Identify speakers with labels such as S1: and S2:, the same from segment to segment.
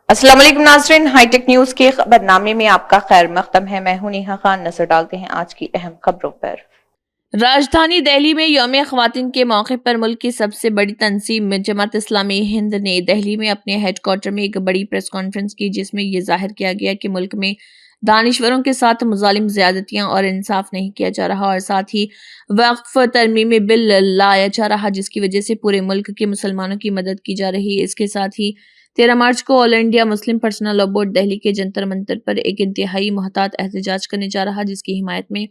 S1: अस्सलाम वालेकुम नाज़रीन, हाईटेक न्यूज के खबरनामे में आपका खैर मकदम है। मैं हूं नेहा खान। नजर डालते हैं आज की अहम खबरों पर। राजधानी दिल्ली में यौम ख्वातीन के मौके पर मुल्क की सबसे बड़ी तंजीम जमात इस्लामी हिंद ने दिल्ली में अपने हेडक्वार्टर में एक बड़ी प्रेस कॉन्फ्रेंस की, जिसमें यह जाहिर किया गया कि मुल्क में दानिश्वरों के साथ मुजालिम ज्यादतियां और इंसाफ नहीं किया जा रहा और साथ ही वक्फ तरमीमी बिल लाया जा रहा, जिसकी वजह से पूरे मुल्क के मुसलमानों की मदद की जा रही है। इसके साथ ही 13 मार्च को all India Muslim Personal Law board Delhi के जंतर मंतर पर एक इंतहाई मुहतात एहतजाज करने जा रहा, जिसकी हिमायत में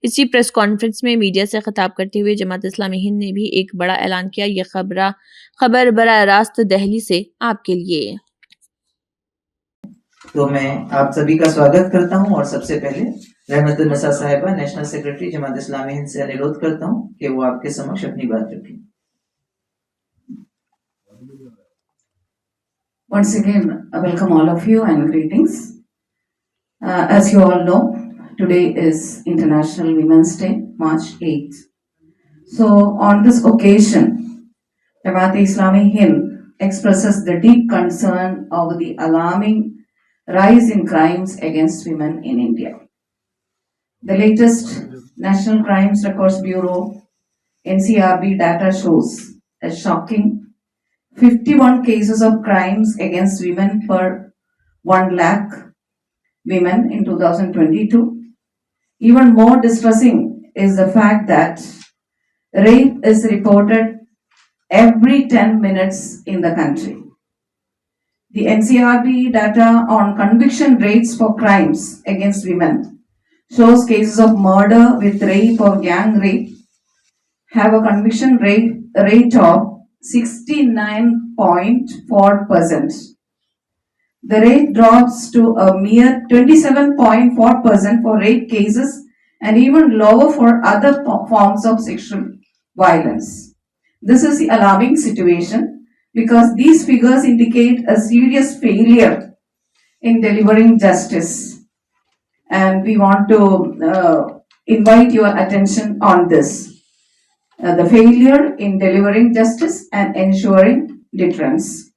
S1: इसी प्रेस कॉन्फ्रेंस में मीडिया से खिताब करते हुए जमात इस्लामी हिंद ने भी एक बड़ा ऐलान किया। यह खबर बराह रास्त दिल्ली से आपके लिए।
S2: तो मैं आप सभी का स्वागत करता हूं और सबसे पहले रहमतुन्निसा साहिबा नेशनल सेक्रेटरी जमात इस्लामी हिंद से अनुरोध करता हूं कि वो आपके समक्ष अपनी बात रखें।
S3: Once again, I welcome all of you and greetings. As you all know, today is International Women's Day, March 8th. So, on this occasion, Jamaat-e-Islami Hind expresses the deep concern over the alarming rise in crimes against women in India. The latest National Crimes Records Bureau NCRB data shows a shocking 51 cases of crimes against women per 1 lakh women in 2022. Even more distressing is the fact that rape is reported every 10 minutes in the country. The NCRB data on conviction rates for crimes against women shows cases of murder with rape or gang rape have a conviction rate of 69.4%. The rate drops to a mere 27.4% for rape cases and even lower for other forms of sexual violence. This is the alarming situation because these figures indicate a serious failure in delivering justice. And we want to invite your attention on this. The failure in delivering justice and ensuring deterrence.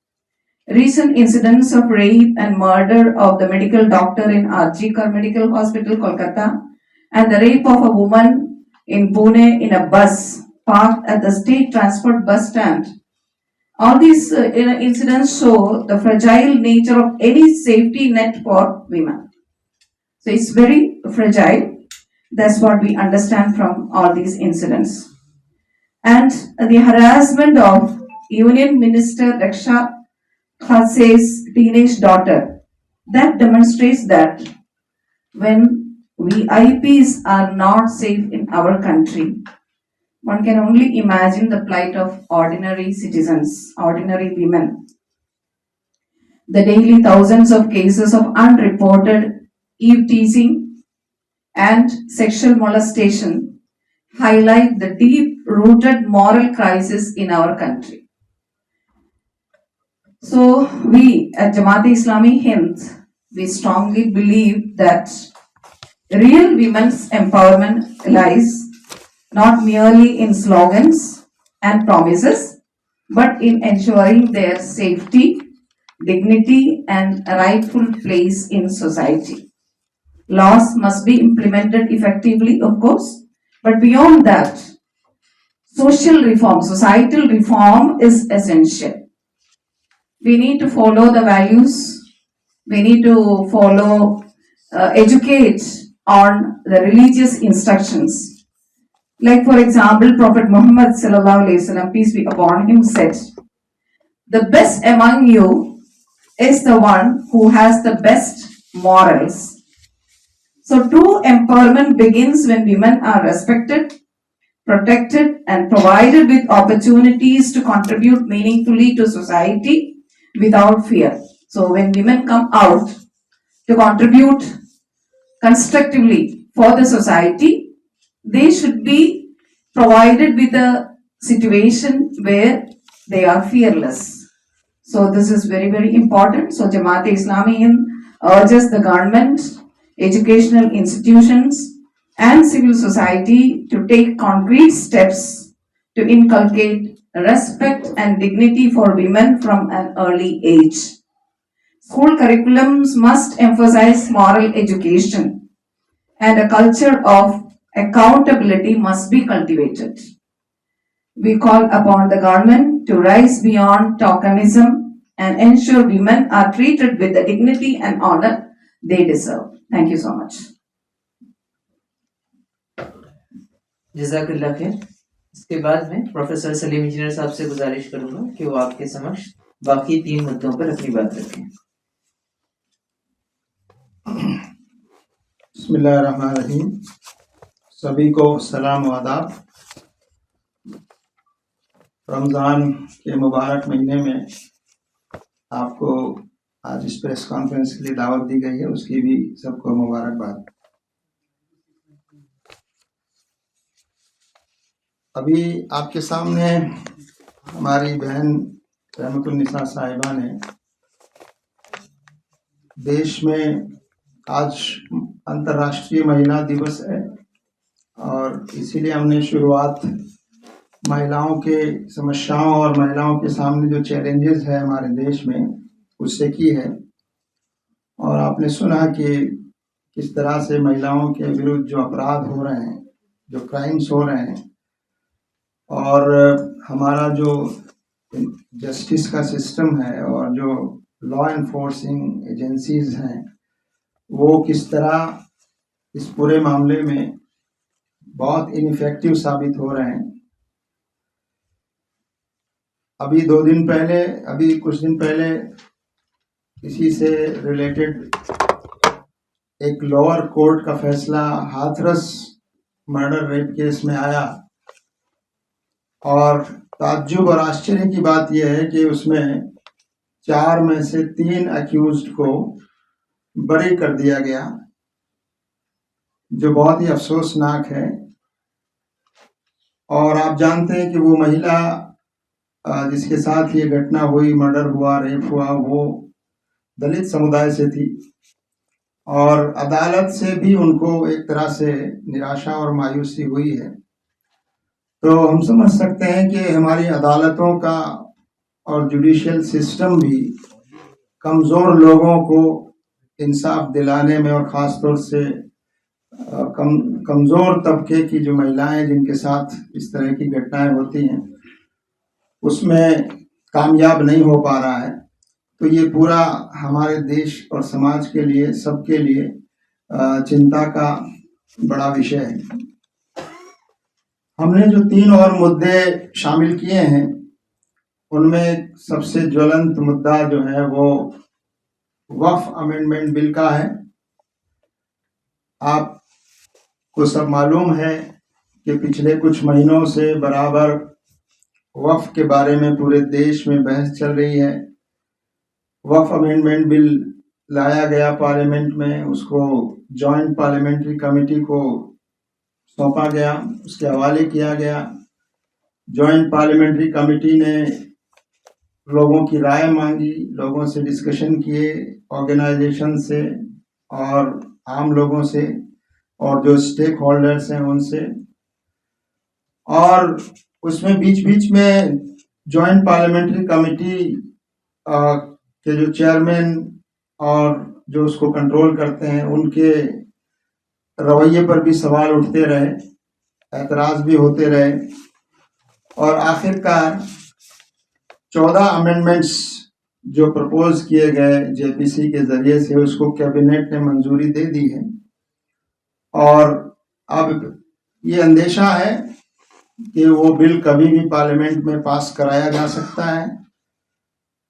S3: Recent incidents of rape and murder of the medical doctor in R.G. Kar Medical Hospital, Kolkata, and the rape of a woman in Pune in a bus parked at the state transport bus stand. All these incidents show the fragile nature of any safety net for women. So it's very fragile. That's what we understand from all these incidents. And the harassment of Union Minister Raksha Khase's teenage daughter, that demonstrates that when VIPs are not safe in our country, one can only imagine the plight of ordinary citizens, ordinary women. The daily thousands of cases of unreported eve teasing and sexual molestation highlight the deep-rooted moral crisis in our country. So we at Jamaat-e-Islami Hind, we strongly believe that real women's empowerment lies not merely in slogans and promises, but in ensuring their safety, dignity, and a rightful place in society. Laws must be implemented effectively, of course, but beyond that, social reform, societal reform is essential. We need to follow the values, we need to educate on the religious instructions. Like for example, Prophet Muhammad sallallahu alaihi wasallam, peace be upon him, said, "The best among you is the one who has the best morals." So true empowerment begins when women are respected, protected, and provided with opportunities to contribute meaningfully to society without fear. So when women come out to contribute constructively for the society, they should be provided with a situation where they are fearless. So this is very, very important. So Jamaat-e-Islami Hind urges the government, educational institutions, and civil society to take concrete steps to inculcate respect and dignity for women from an early age. School curriculums must emphasize moral education and a culture of accountability must be cultivated. We call upon the government to rise beyond tokenism and ensure women are treated with the dignity and honor they deserve. Thank you so much.
S2: जज़ाकल्लाह खैर। इसके बाद में professor Salim engineer साहब से गुजारिश करूंगा कि वो आपके समक्ष बाकी 3 मुद्दों पर अपनी बात रखें।
S4: बिस्मिल्लाहिर्रहमानिर्रहीम। सभी को सलाम व आदाब। रमज़ान के मुबारक महीने में आपको आज इस प्रेस कॉन्फ्रेंस के लिए दावत दी गई है, उसकी भी सबको मुबारकबाद। अभी आपके सामने हमारी बहन रहमतुन्निसा साहिबा ने देश में आज अंतर्राष्ट्रीय महिला दिवस है और इसीलिए हमने शुरुआत महिलाओं के समस्याओं और महिलाओं के सामने जो चैलेंजेस है हमारे देश में उससे की है। और आपने सुना कि किस तरह से महिलाओं के विरुद्ध जो अपराध हो रहे हैं, जो क्राइम्स हो रहे हैं, और हमारा जो जस्टिस का सिस्टम है और जो लॉ एनफोर्सिंग एजेंसीज हैं वो किस तरह इस पूरे मामले में बहुत इनइफेक्टिव साबित हो रहे हैं। अभी कुछ दिन पहले इसी से रिलेटेड एक लोअर कोर्ट का फैसला हाथरस मर्डर रेप केस में आया और ताज्जुब और आश्चर्य की बात यह है कि उसमें 4 में से 3 अक्यूज्ड को बरी कर दिया गया, जो बहुत ही अफसोसनाक है। और आप जानते हैं कि वो महिला जिसके साथ ये घटना हुई, मर्डर हुआ, रेप हुआ, वो दलित समुदाय से थी और अदालत से भी उनको एक तरह से निराशा और मायूसी हुई है। तो हम समझ सकते हैं कि हमारी अदालतों का और जुडिशियल सिस्टम भी कमज़ोर लोगों को इंसाफ दिलाने में और ख़ास तौर से कमज़ोर तबके की जो महिलाएं जिनके साथ इस तरह की घटनाएं होती हैं उसमें कामयाब नहीं हो पा रहा है। तो ये पूरा हमारे देश और समाज के लिए, सबके लिए चिंता का बड़ा विषय है। हमने जो 3 और मुद्दे शामिल किए हैं उनमें सबसे ज्वलंत मुद्दा जो है वो वक्फ अमेंडमेंट बिल का है। आपको सब मालूम है कि पिछले कुछ महीनों से बराबर वक्फ के बारे में पूरे देश में बहस चल रही है। वक्फ अमेंडमेंट बिल लाया गया पार्लियामेंट में, उसको जॉइंट पार्लियामेंट्री कमेटी को सौंपा गया, उसके हवाले किया गया। जॉइंट पार्लियामेंट्री कमेटी ने लोगों की राय मांगी, लोगों से डिस्कशन किए, ऑर्गेनाइजेशन से और आम लोगों से और जो स्टेक होल्डर्स हैं उनसे। और उसमें बीच बीच में जॉइंट पार्लियामेंट्री कमेटी के जो चेयरमैन और जो उसको कंट्रोल करते हैं उनके रवैये पर भी सवाल उठते रहे, एतराज़ भी होते रहे और आखिरकार 14 अमेंडमेंट्स जो प्रपोज किए गए जेपीसी के ज़रिए से उसको कैबिनेट ने मंजूरी दे दी है। और अब ये अंदेशा है कि वो बिल कभी भी पार्लियामेंट में पास कराया जा सकता है,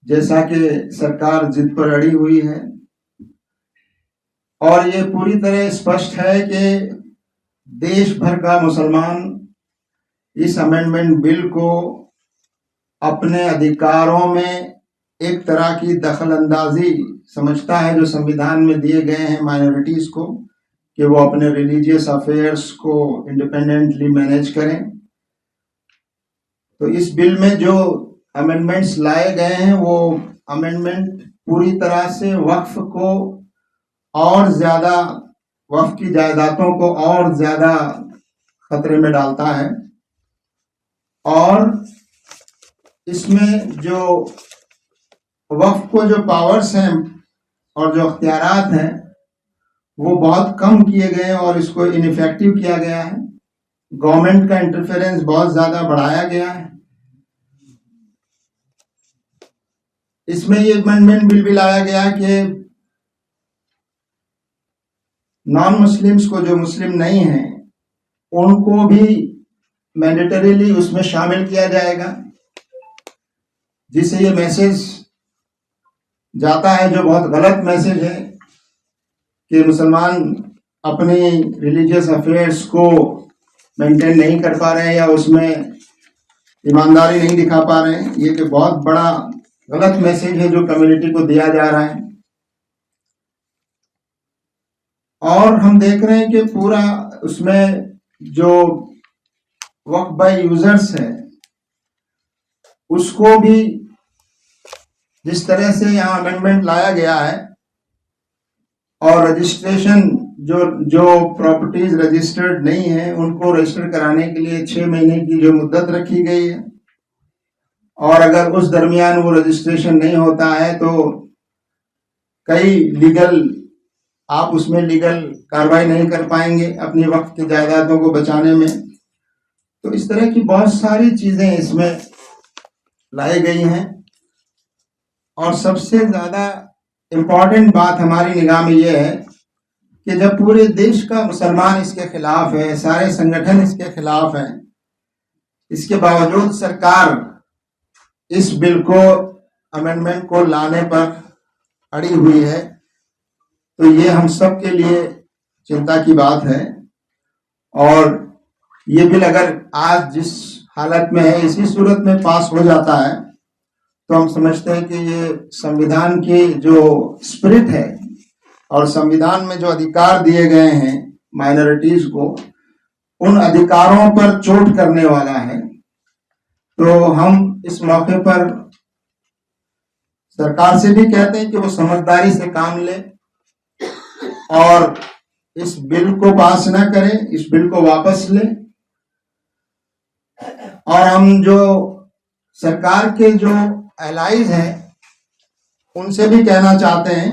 S4: जैसा कि सरकार जिद पर अड़ी हुई है। और ये पूरी तरह स्पष्ट है कि देश भर का मुसलमान इस अमेंडमेंट बिल को अपने अधिकारों में एक तरह की दखल अंदाजी समझता है जो संविधान में दिए गए हैं माइनॉरिटीज़ को, कि वो अपने रिलीजियस अफेयर्स को इंडिपेंडेंटली मैनेज करें। तो इस बिल में जो अमेंडमेंट्स लाए गए हैं वो अमेंडमेंट पूरी तरह से वक्फ को और ज़्यादा, वक्फ की जायदादों को और ज़्यादा खतरे में डालता है। और इसमें जो वक्फ को जो पावर्स हैं और जो अख्तियारात हैं वो बहुत कम किए गए हैं और इसको इनइफेक्टिव किया गया है। गवर्नमेंट का इंटरफेरेंस बहुत ज्यादा बढ़ाया गया है। इसमें ये अमेंडमेंट बिल भी लाया गया कि नॉन मुस्लिम्स को, जो मुस्लिम नहीं हैं, उनको भी मैंडेटरीली उसमें शामिल किया जाएगा, जिससे ये मैसेज जाता है, जो बहुत गलत मैसेज है कि मुसलमान अपने रिलीजियस अफेयर्स को मेंटेन नहीं कर पा रहे हैं या उसमें ईमानदारी नहीं दिखा पा रहे हैं। ये कि बहुत बड़ा गलत मैसेज है जो कम्युनिटी को दिया जा रहा है। और हम देख रहे हैं कि पूरा उसमें जो वक्फ बाय यूजर्स है उसको भी जिस तरह से यहाँ अमेंडमेंट लाया गया है, और रजिस्ट्रेशन जो प्रॉपर्टीज रजिस्टर्ड नहीं है उनको रजिस्टर कराने के लिए 6 महीने की जो मुद्दत रखी गई है, और अगर उस दरमियान वो रजिस्ट्रेशन नहीं होता है तो आप उसमें लीगल कार्रवाई नहीं कर पाएंगे अपनी वक्त की जायदादों को बचाने में। तो इस तरह की बहुत सारी चीजें इसमें लाई गई हैं। और सबसे ज्यादा इम्पोर्टेंट बात हमारी निगाह में ये है कि जब पूरे देश का मुसलमान इसके खिलाफ है, सारे संगठन इसके खिलाफ हैं, इसके बावजूद सरकार इस बिल को, अमेंडमेंट को लाने पर अड़ी हुई है, तो ये हम सब के लिए चिंता की बात है। और ये बिल अगर आज जिस हालत में है इसी सूरत में पास हो जाता है तो हम समझते हैं कि ये संविधान की जो स्पिरिट है और संविधान में जो अधिकार दिए गए हैं माइनॉरिटीज को, उन अधिकारों पर चोट करने वाला है। तो हम इस मौके पर सरकार से भी कहते हैं कि वो समझदारी से काम ले और इस बिल को पास ना करें, इस बिल को वापस ले। और हम जो सरकार के जो एलाइज हैं उनसे भी कहना चाहते हैं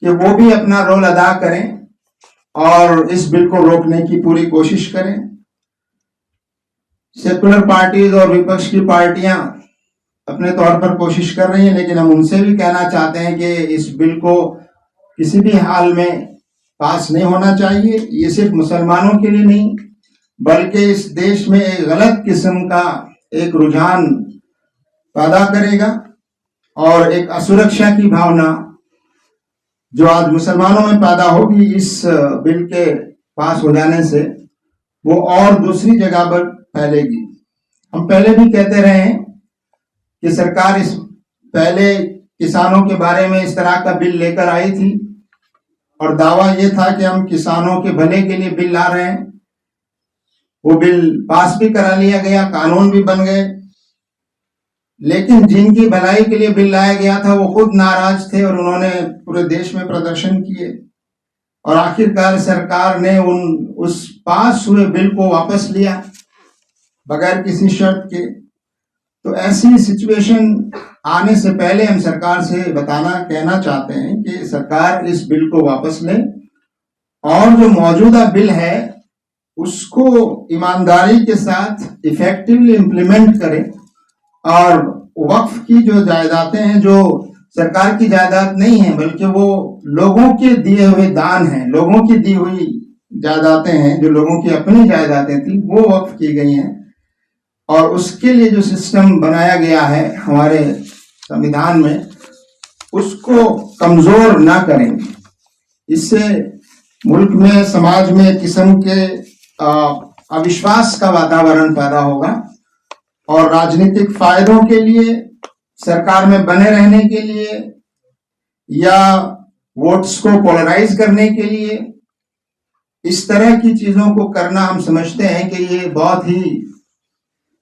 S4: कि वो भी अपना रोल अदा करें और इस बिल को रोकने की पूरी कोशिश करें। सेकुलर पार्टीज और विपक्ष की पार्टियां अपने तौर पर कोशिश कर रही हैं, लेकिन हम उनसे भी कहना चाहते हैं कि इस बिल को किसी भी हाल में पास नहीं होना चाहिए। ये सिर्फ मुसलमानों के लिए नहीं बल्कि इस देश में एक गलत किस्म का एक रुझान पैदा करेगा और एक असुरक्षा की भावना जो आज मुसलमानों में पैदा होगी इस बिल के पास हो जाने से, वो और दूसरी जगह पर फैलेगी। हम पहले भी कहते रहे हैं कि सरकार इस पहले किसानों के बारे में इस तरह का बिल लेकर आई थी और दावा ये था कि हम किसानों के भले के लिए बिल ला रहे हैं। वो बिल पास भी करा लिया गया, कानून भी बन गए, लेकिन जिनकी भलाई के लिए बिल लाया गया था वो खुद नाराज थे और उन्होंने पूरे देश में प्रदर्शन किए और आखिरकार सरकार ने उस पास हुए बिल को वापस लिया बगैर किसी शर्त के। तो ऐसी सिचुएशन आने से पहले हम सरकार से कहना चाहते हैं कि सरकार इस बिल को वापस ले और जो मौजूदा बिल है उसको ईमानदारी के साथ इफेक्टिवली इम्प्लीमेंट करे और वक्फ की जो जायदादें हैं, जो सरकार की जायदाद नहीं है बल्कि वो लोगों के दिए हुए दान हैं, लोगों की दी हुई जायदादें हैं, जो लोगों की अपनी जायदादें थी वो वक्फ की गई हैं। और उसके लिए जो सिस्टम बनाया गया है हमारे संविधान में, उसको कमजोर ना करें। इससे मुल्क में, समाज में एक किस्म के अविश्वास का वातावरण पैदा होगा और राजनीतिक फायदों के लिए, सरकार में बने रहने के लिए या वोट्स को पोलराइज करने के लिए इस तरह की चीजों को करना हम समझते हैं कि ये बहुत ही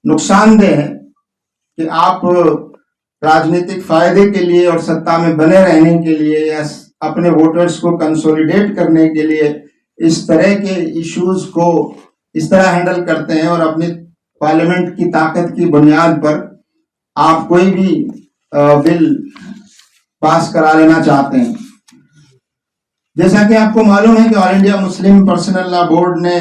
S4: नुकसानदेह है कि आप राजनीतिक फायदे के लिए और सत्ता में बने रहने के लिए या अपने वोटर्स को कंसोलिडेट करने के लिए इस तरह के इश्यूज को इस तरह हैंडल करते हैं और अपनी पार्लियामेंट की ताकत की बुनियाद पर आप कोई भी बिल पास करा लेना चाहते हैं। जैसा कि आपको मालूम है कि all India Muslim Personal Law board ने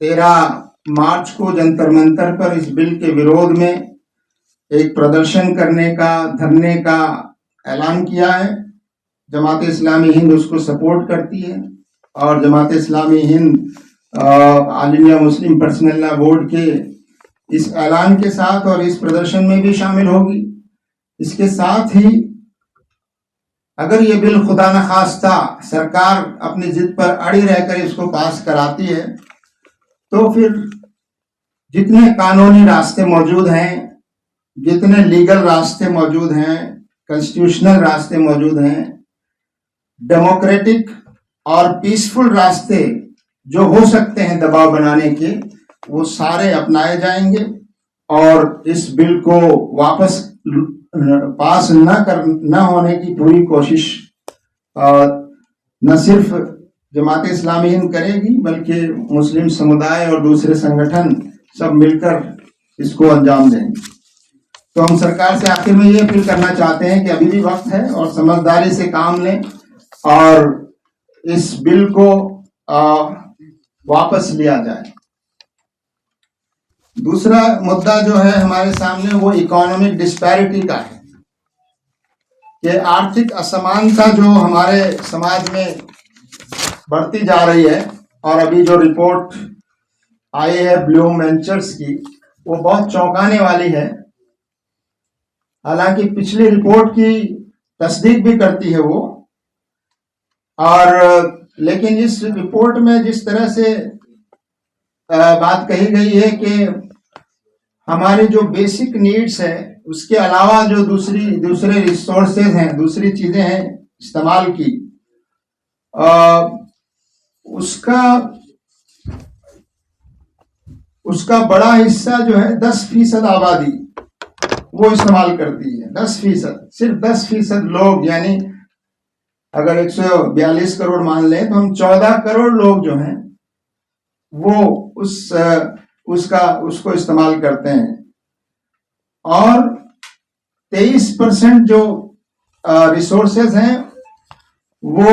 S4: 13 मार्च को जंतर मंतर पर इस बिल के विरोध में एक प्रदर्शन करने का, धरने का ऐलान किया है। जमात इस्लामी हिंद उसको सपोर्ट करती है और Jamaat Islami Hind All India Muslim Personal Law Board के इस ऐलान के साथ और इस प्रदर्शन में भी शामिल होगी। इसके साथ ही अगर ये बिल खुदा न खास्ता सरकार अपनी जिद पर अड़ी रहकर इसको पास कराती है तो फिर जितने कानूनी रास्ते मौजूद हैं, जितने लीगल रास्ते मौजूद हैं, कॉन्स्टिट्यूशनल रास्ते मौजूद हैं, डेमोक्रेटिक और पीसफुल रास्ते जो हो सकते हैं दबाव बनाने के, वो सारे अपनाए जाएंगे और इस बिल को वापस पास न होने की पूरी कोशिश न सिर्फ जमात इस्लामी हिंद करेगी बल्कि मुस्लिम समुदाय और दूसरे संगठन सब मिलकर इसको अंजाम देंगे। तो हम सरकार से आखिर में ये अपील करना चाहते हैं कि अभी भी वक्त है और समझदारी से काम लें और इस बिल को वापस लिया जाए। दूसरा मुद्दा जो है हमारे सामने वो इकोनॉमिक डिस्पैरिटी का है कि आर्थिक असमानता जो हमारे समाज में बढ़ती जा रही है और अभी जो रिपोर्ट आई है ब्लूम वेंचर्स की वो बहुत चौंकाने वाली है। हालांकि पिछली रिपोर्ट की तस्दीक भी करती है वो, और लेकिन इस रिपोर्ट में जिस तरह से बात कही गई है कि हमारी जो बेसिक नीड्स है उसके अलावा जो दूसरे रिसोर्सेज हैं, दूसरी चीजें हैं इस्तेमाल की, उसका बड़ा हिस्सा जो है 10% आबादी वो इस्तेमाल करती है। 10%, सिर्फ 10% लोग, यानी अगर 142 करोड़ मान लें तो हम 14 करोड़ लोग जो हैं वो उसको इस्तेमाल करते हैं और 23% जो रिसोर्सेज हैं वो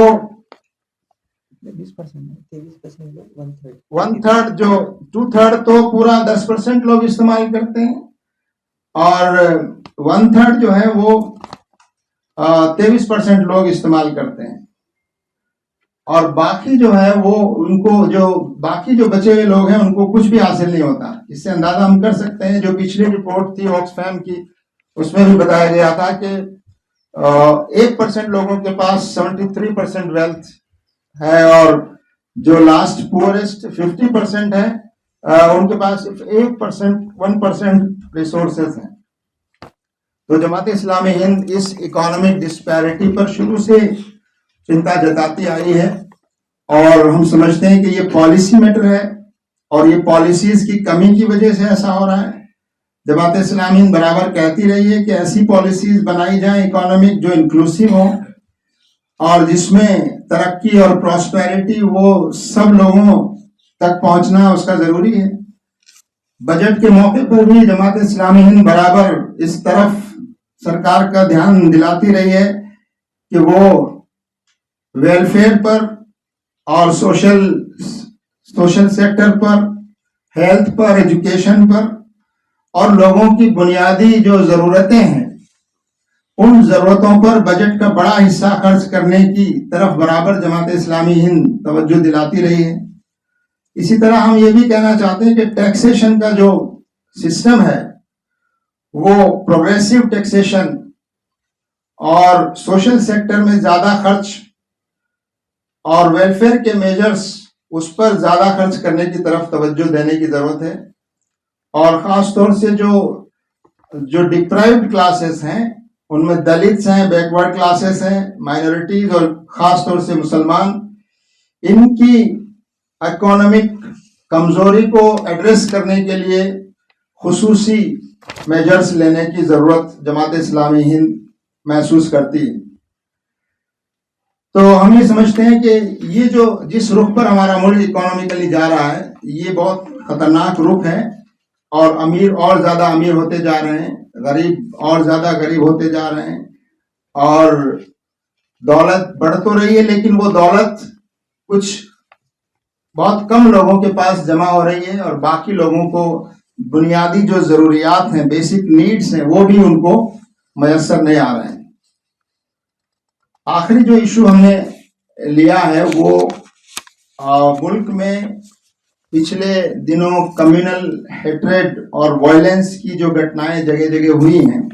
S4: 1/3 जो 2/3 तो पूरा 10% लोग इस्तेमाल करते हैं और 1/3 जो है वो 23% लोग इस्तेमाल करते हैं और बाकी जो है वो बाकी जो बचे हुए लोग हैं उनको कुछ भी हासिल नहीं होता। इससे अंदाजा हम कर सकते हैं, जो पिछली रिपोर्ट थी ऑक्सफैम की उसमें भी बताया गया था कि 1% लोगों के पास 73% वेल्थ है और जो लास्ट पुअरेस्ट 50% है उनके पास 1% रिसोर्सेज हैं। तो जमात इस्लामी हिंद इस इकोनॉमिक डिस्पैरिटी पर शुरू से चिंता जताती आई है और हम समझते हैं कि ये पॉलिसी मैटर है और ये पॉलिसीज की कमी की वजह से ऐसा हो रहा है। जमात इस्लामी हिंद बराबर कहती रही है कि ऐसी पॉलिसीज बनाई जाए इकोनॉमिक जो इंक्लूसिव हो और जिसमें तरक्की और प्रॉस्पेरिटी वो सब लोगों तक पहुंचना उसका जरूरी है। बजट के मौके पर भी जमात इस्लामी हिंद बराबर इस तरफ सरकार का ध्यान दिलाती रही है कि वो वेलफेयर पर और सोशल सेक्टर पर, हेल्थ पर, एजुकेशन पर और लोगों की बुनियादी जो जरूरतें हैं उन जरूरतों पर बजट का बड़ा हिस्सा खर्च करने की तरफ बराबर जमात इस्लामी हिंद तवज्जो दिलाती रही है। इसी तरह हम ये भी कहना चाहते हैं कि टैक्सेशन का जो सिस्टम है वो प्रोग्रेसिव टैक्सेशन और सोशल सेक्टर में ज्यादा खर्च और वेलफेयर के मेजर्स उस पर ज्यादा खर्च करने की तरफ तवज्जो देने की जरूरत है और खास तौर से जो डिप्राइव्ड क्लासेस हैं उनमें दलित्स हैं, बैकवर्ड क्लासेस हैं, माइनॉरिटीज और खास तौर से मुसलमान, इनकी इकोनॉमिक कमजोरी को एड्रेस करने के लिए खुसूसी मेजर्स लेने की जरूरत जमात इस्लामी हिंद महसूस करती है। तो हम ये समझते हैं कि ये जो जिस रुख पर हमारा मुल्क इकोनॉमिकली जा रहा है ये बहुत खतरनाक रुख है और अमीर और ज्यादा अमीर होते जा रहे हैं, गरीब और ज्यादा गरीब होते जा रहे हैं और दौलत बढ़ तो रही है, लेकिन वो दौलत कुछ बहुत कम लोगों के पास जमा हो रही है और बाकी लोगों को बुनियादी जो जरूरियात हैं, बेसिक नीड्स हैं, वो भी उनको मयसर नहीं आ रहे हैं। आखिरी जो इशू हमने लिया है वो मुल्क में पिछले दिनों कम्युनल हेट्रेड और वायलेंस की जो घटनाएं जगह जगह हुई हैं,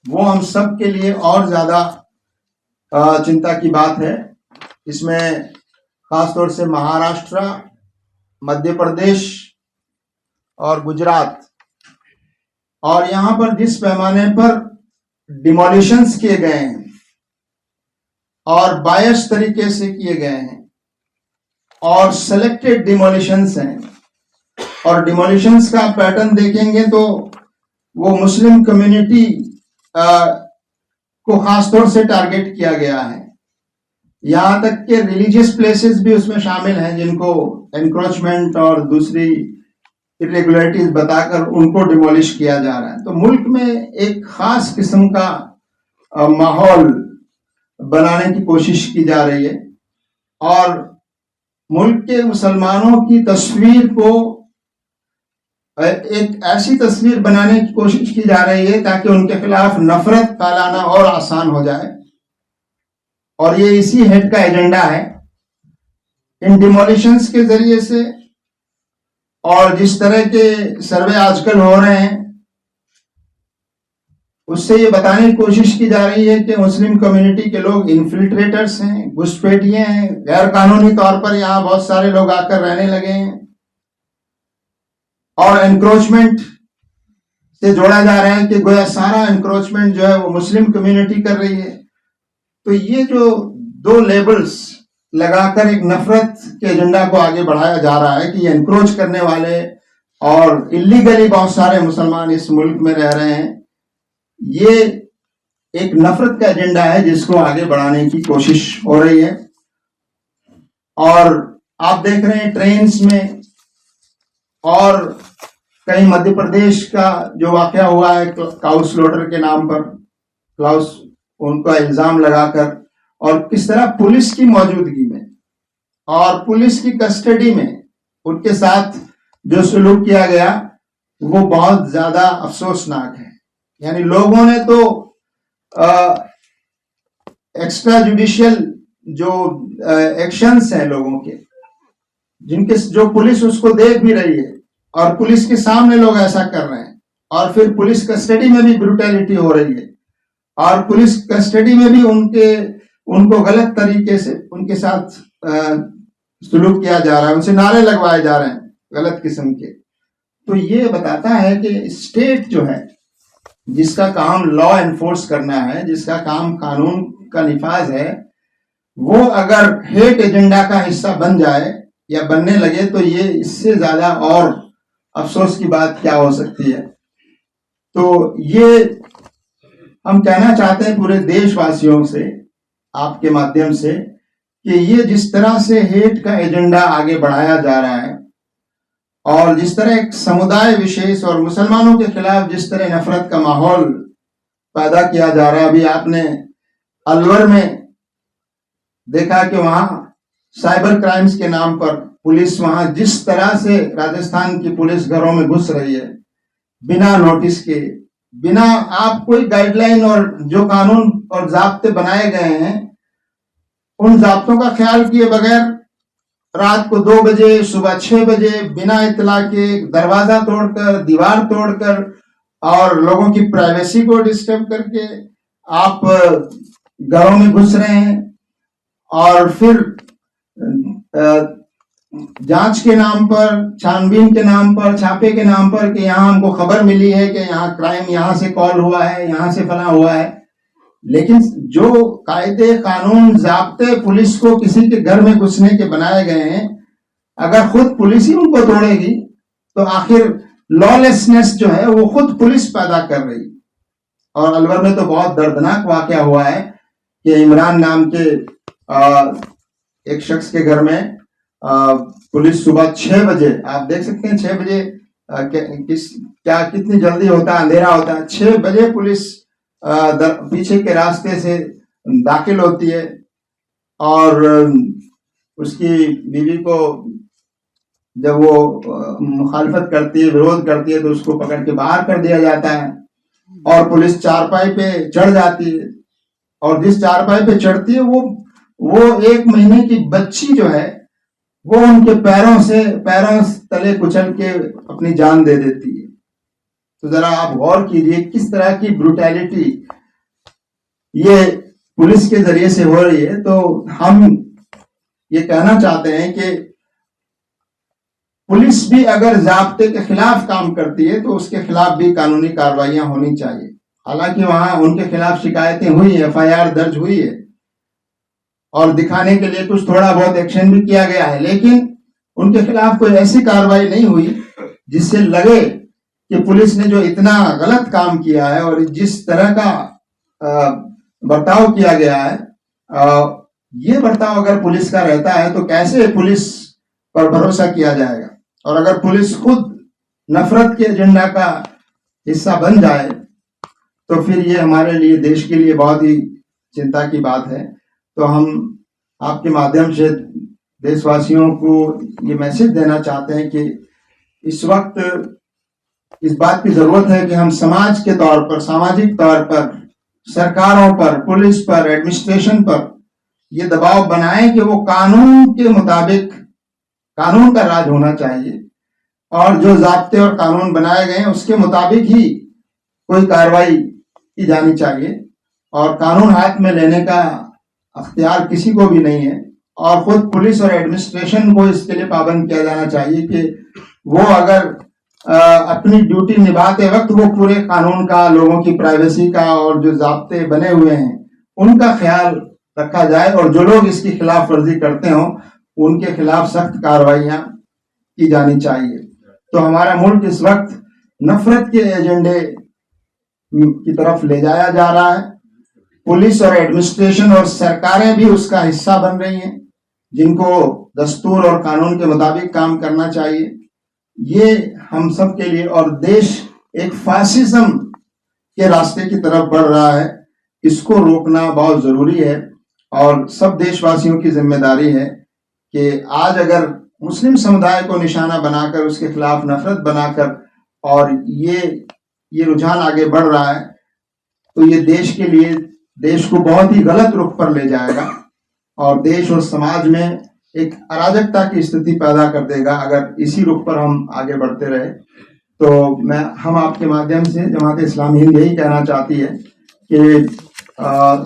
S4: वो हम सब के लिए और ज्यादा चिंता की बात है। इसमें खासतौर से महाराष्ट्र, मध्य प्रदेश और गुजरात, और यहाँ पर जिस पैमाने पर डिमोलिशंस किए गए हैं और बायस तरीके से किए गए हैं और सेलेक्टेड डिमोलिशंस हैं, और डिमोलिशंस का पैटर्न देखेंगे तो वो मुस्लिम कम्युनिटी को खासतौर से टारगेट किया गया है। यहाँ तक के रिलीजियस प्लेसेस भी उसमें शामिल हैं जिनको एनक्रोचमेंट और दूसरी इरेगुलरिटीज बताकर उनको डिमोलिश किया जा रहा है। तो मुल्क में एक खास किस्म का माहौल बनाने की कोशिश की जा रही है और मुल्क के मुसलमानों की तस्वीर को एक ऐसी तस्वीर बनाने की कोशिश की जा रही है ताकि उनके खिलाफ नफरत फैलाना और आसान हो जाए, और ये इसी हेड का एजेंडा है। इन डिमोलिशंस के जरिए से और जिस तरह के सर्वे आजकल हो रहे हैं उससे ये बताने की कोशिश की जा रही है कि मुस्लिम कम्युनिटी के लोग इन्फिल्ट्रेटर्स हैं, घुसपैठिए हैं, गैर कानूनी तौर पर यहाँ बहुत सारे लोग आकर रहने लगे हैं और एनक्रोचमेंट से जोड़ा जा रहा है कि गोया सारा एनक्रोचमेंट जो है वो मुस्लिम कम्युनिटी कर रही है। तो ये जो दो लेबल्स लगाकर एक नफरत के एजेंडा को आगे बढ़ाया जा रहा है कि एनक्रोच करने वाले और इलीगली बहुत सारे मुसलमान इस मुल्क में रह रहे हैं, ये एक नफरत का एजेंडा है जिसको आगे बढ़ाने की कोशिश हो रही है। और आप देख रहे हैं ट्रेन्स में और कहीं मध्य प्रदेश का जो वाकया हुआ है काउ स्लॉटर के नाम पर, क्लाउस उनका इल्जाम लगाकर, और किस तरह पुलिस की मौजूदगी में और पुलिस की कस्टडी में उनके साथ जो सलूक किया गया वो बहुत ज्यादा अफसोसनाक है। यानी लोगों ने तो एक्स्ट्रा जुडिशियल जो एक्शंस हैं लोगों के, जिनके जो पुलिस उसको देख भी रही है और पुलिस के सामने लोग ऐसा कर रहे हैं, और फिर पुलिस कस्टडी में भी ब्रूटैलिटी हो रही है और पुलिस कस्टडी में भी उनको गलत तरीके से उनके साथ सलूक किया जा रहा है, उनसे नारे लगवाए जा रहे हैं गलत किस्म के। तो ये बताता है कि स्टेट जो है जिसका काम लॉ एनफोर्स करना है, जिसका काम कानून का निफाज है, वो अगर हेट एजेंडा का हिस्सा बन जाए या बनने लगे तो ये इससे ज्यादा और अफसोस की बात क्या हो सकती है। तो ये हम कहना चाहते हैं पूरे देशवासियों से आपके माध्यम से कि ये जिस तरह से हेट का एजेंडा आगे बढ़ाया जा रहा है और जिस तरह एक समुदाय विशेष और मुसलमानों के खिलाफ जिस तरह नफरत का माहौल पैदा किया जा रहा है, अभी आपने अलवर में देखा कि वहां साइबर क्राइम्स के नाम पर पुलिस वहां जिस तरह से राजस्थान की पुलिस घरों में घुस रही है बिना नोटिस के, बिना आप कोई गाइडलाइन और जो कानून और जाब्ते बनाए गए हैं उन जाब्तों का ख्याल किए बगैर रात को 2 बजे, सुबह 6 बजे बिना इत्तला के दरवाजा तोड़कर, दीवार तोड़कर और लोगों की प्राइवेसी को डिस्टर्ब करके आप घरों में घुस रहे हैं, और फिर जांच के नाम पर, छानबीन के नाम पर, छापे के नाम पर कि यहाँ हमको खबर मिली है कि यहाँ क्राइम यहाँ से कॉल हुआ है, यहाँ से फला हुआ है। लेकिन जो कायदे कानून जाब्ते पुलिस को किसी के घर में घुसने के बनाए गए हैं, अगर खुद पुलिस ही उनको तोड़ेगी तो आखिर लॉलेसनेस जो है वो खुद पुलिस पैदा कर रही। और अलवर में तो बहुत दर्दनाक वाकया हुआ है कि इमरान नाम के एक शख्स के घर में पुलिस सुबह 6 बजे, आप देख सकते हैं 6 बजे कितनी जल्दी होता है, अंधेरा होता है, 6 बजे पुलिस पीछे के रास्ते से दाखिल होती है और उसकी बीवी को जब वो मुखालफत करती है, विरोध करती है, तो उसको पकड़ के बाहर कर दिया जाता है और पुलिस चारपाई पे चढ़ जाती है और जिस चारपाई पे चढ़ती है वो 1 महीने की बच्ची जो है वो उनके पैरों तले कुचल के अपनी जान दे देती है। तो जरा आप गौर कीजिए किस तरह की ब्रुटैलिटी ये पुलिस के जरिए से हो रही है। तो हम ये कहना चाहते हैं कि पुलिस भी अगर ज़ाब्ते के खिलाफ काम करती है तो उसके खिलाफ भी कानूनी कार्रवाइयां होनी चाहिए। हालांकि वहां उनके खिलाफ शिकायतें हुई, FIR दर्ज हुई है और दिखाने के लिए कुछ थोड़ा बहुत एक्शन भी किया गया है, लेकिन उनके खिलाफ कोई ऐसी कार्रवाई नहीं हुई जिससे लगे कि पुलिस ने जो इतना गलत काम किया है और जिस तरह का बर्ताव किया गया है, ये बर्ताव अगर पुलिस का रहता है तो कैसे पुलिस पर भरोसा किया जाएगा। और अगर पुलिस खुद नफरत के एजेंडा का हिस्सा बन जाए तो फिर ये हमारे लिए, देश के लिए बहुत ही चिंता की बात है। तो हम आपके माध्यम से देशवासियों को ये मैसेज देना चाहते हैं कि इस वक्त इस बात की जरूरत है कि हम समाज के तौर पर, सामाजिक तौर पर सरकारों पर, पुलिस पर, एडमिनिस्ट्रेशन पर ये दबाव बनाएं कि वो कानून के मुताबिक, कानून का राज होना चाहिए और जो ज़ाब्ते और कानून बनाए गए हैं उसके मुताबिक ही कोई कार्रवाई की जानी चाहिए और कानून हाथ में लेने का अख्तियार किसी को भी नहीं है और खुद पुलिस और एडमिनिस्ट्रेशन को इसके लिए पाबंद किया जाना चाहिए कि वो अगर अपनी ड्यूटी निभाते वक्त वो पूरे कानून का, लोगों की प्राइवेसी का और जो ज़ाब्ते बने हुए हैं उनका ख्याल रखा जाए और जो लोग इसकी खिलाफ वर्जी करते हों उनके खिलाफ सख्त कार्रवाइयां की जानी चाहिए। तो हमारा मुल्क इस वक्त नफरत के एजेंडे की तरफ ले जाया जा रहा है। पुलिस और एडमिनिस्ट्रेशन और सरकारें भी उसका हिस्सा बन रही हैं जिनको दस्तूर और कानून के मुताबिक काम करना चाहिए। ये हम सब के लिए, और देश एक फासिज्म के रास्ते की तरफ बढ़ रहा है, इसको रोकना बहुत जरूरी है और सब देशवासियों की जिम्मेदारी है कि आज अगर मुस्लिम समुदाय को निशाना बनाकर उसके खिलाफ नफरत बनाकर और ये रुझान आगे बढ़ रहा है तो ये देश के लिए, देश को बहुत ही गलत रुख पर ले जाएगा और देश और समाज में एक अराजकता की स्थिति पैदा कर देगा अगर इसी रुख पर हम आगे बढ़ते रहे। तो हम आपके माध्यम से जमात इस्लामी हिंद यही कहना चाहती है कि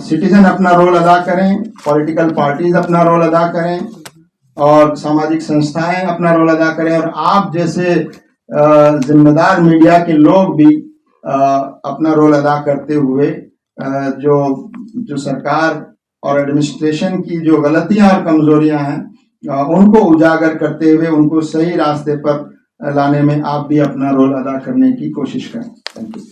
S4: सिटीजन अपना रोल अदा करें, पॉलिटिकल पार्टीज अपना रोल अदा करें और सामाजिक संस्थाएं अपना रोल अदा करें और आप जैसे जिम्मेदार मीडिया के लोग भी अपना रोल अदा करते हुए जो सरकार और एडमिनिस्ट्रेशन की जो गलतियां और कमजोरियां हैं उनको उजागर करते हुए उनको सही रास्ते पर लाने में आप भी अपना रोल अदा करने की कोशिश करें। Thank you.